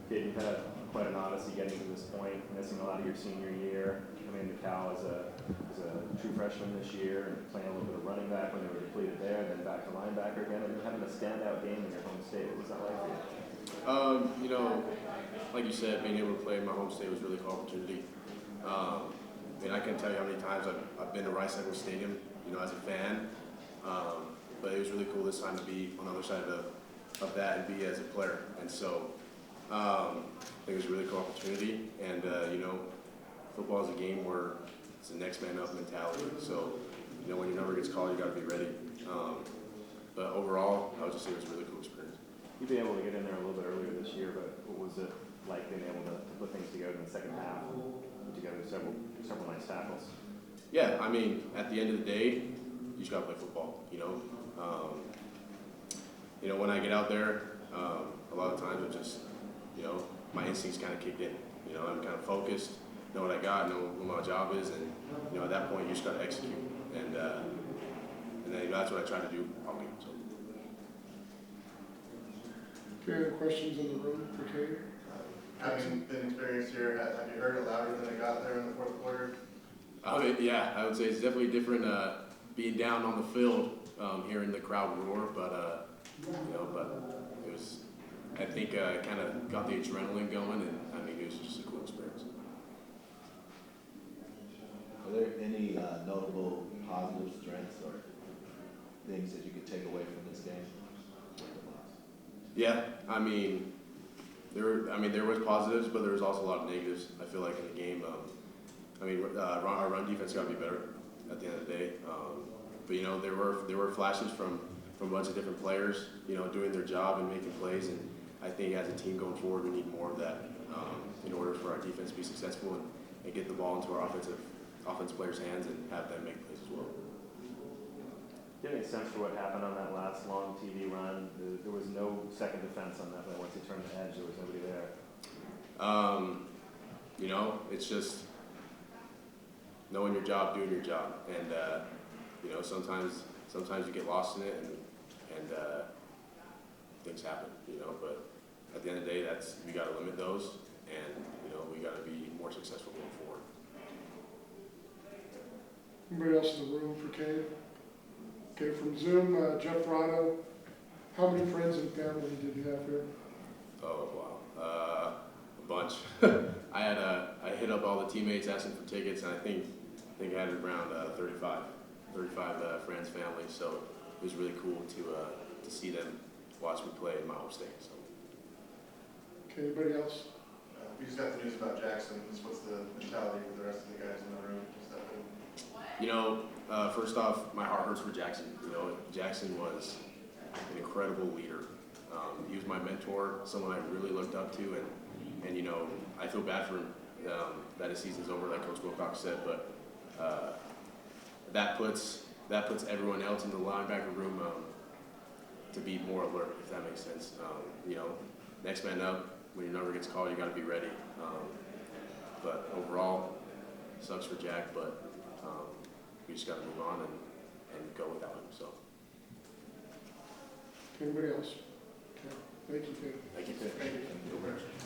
Cade, you've had quite an odyssey getting to this point, missing a lot of your senior year, coming to Cal as a true freshman this year, and playing a little bit of running back when they were depleted there, and then back to linebacker again, and then having a standout game in your home state. What was that like for you? You know, like you said, being able to play in my home state was really a cool opportunity. I mean, I can't tell you how many times I've been to Rice Emerald Stadium, you know, as a fan. But it was really cool this time to be on the other side of that and be as a player. And so I think it was a really cool opportunity. And, you know, football is a game where it's a next man up mentality. So, you know, when your number gets called, you got to be ready. But overall, I would just say it was a really cool experience. You've been able to get in there a little bit earlier this year, but what was it like being able to put things together in the second half and put together several nice tackles? Yeah, I mean, at the end of the day, you just got to play football, you know. You know, when I get out there, a lot of times it just, you know, my instincts kind of kicked in. You know, I'm kind of focused, know what I got, know what my job is, and, you know, at that point, you just got to execute. And then that's what I try to do all game. So. Any other questions in the room for Cade? Having been experienced here, have you heard it louder than it got there in the fourth quarter? I mean, yeah, I would say it's definitely different being down on the field, hearing the crowd roar, but you know, but it was, I think, kind of got the adrenaline going, and I mean, it was just a cool experience. Are there any notable positive strengths or things that you could take away from this game? Yeah, I mean, there was positives, but there was also a lot of negatives. I feel like in the game, I mean, our run defense got to be better at the end of the day. But you know, there were flashes from a bunch of different players, you know, doing their job and making plays. And I think as a team going forward, we need more of that in order for our defense to be successful and get the ball into our offense players' hands and have them make plays as well. Do you have any sense for what happened on that last long TV run? There was no second defense on that play. Once he turned the edge, there was nobody there. You know, it's just knowing your job, doing your job, and you know, sometimes you get lost in it, and things happen. You know, but at the end of the day, we got to limit those, and you know, we got to be more successful going forward. Anybody else in the room for Cade? Okay, from Zoom, Jeff Rado, how many friends and family did you have here? Oh wow, a bunch. I hit up all the teammates asking for tickets, and I think I had around 35 friends, family. So it was really cool to see them watch me play in my home state. So. Okay, anybody else? We just got the news about Jackson. What's the mentality for the rest of the guys in the room? You know, first off, my heart hurts for Jackson. You know, Jackson was an incredible leader. He was my mentor, someone I really looked up to, and you know, I feel bad for him that his season's over, like Coach Wilcox said, but that puts everyone else in the linebacker room to be more alert, if that makes sense. You know, next man up, when your number gets called, you got to be ready. But overall, sucks for Jack, but we just got to move on and go without him. So. Anybody else? Okay. Thank you, Cade. Thank you. Thank you.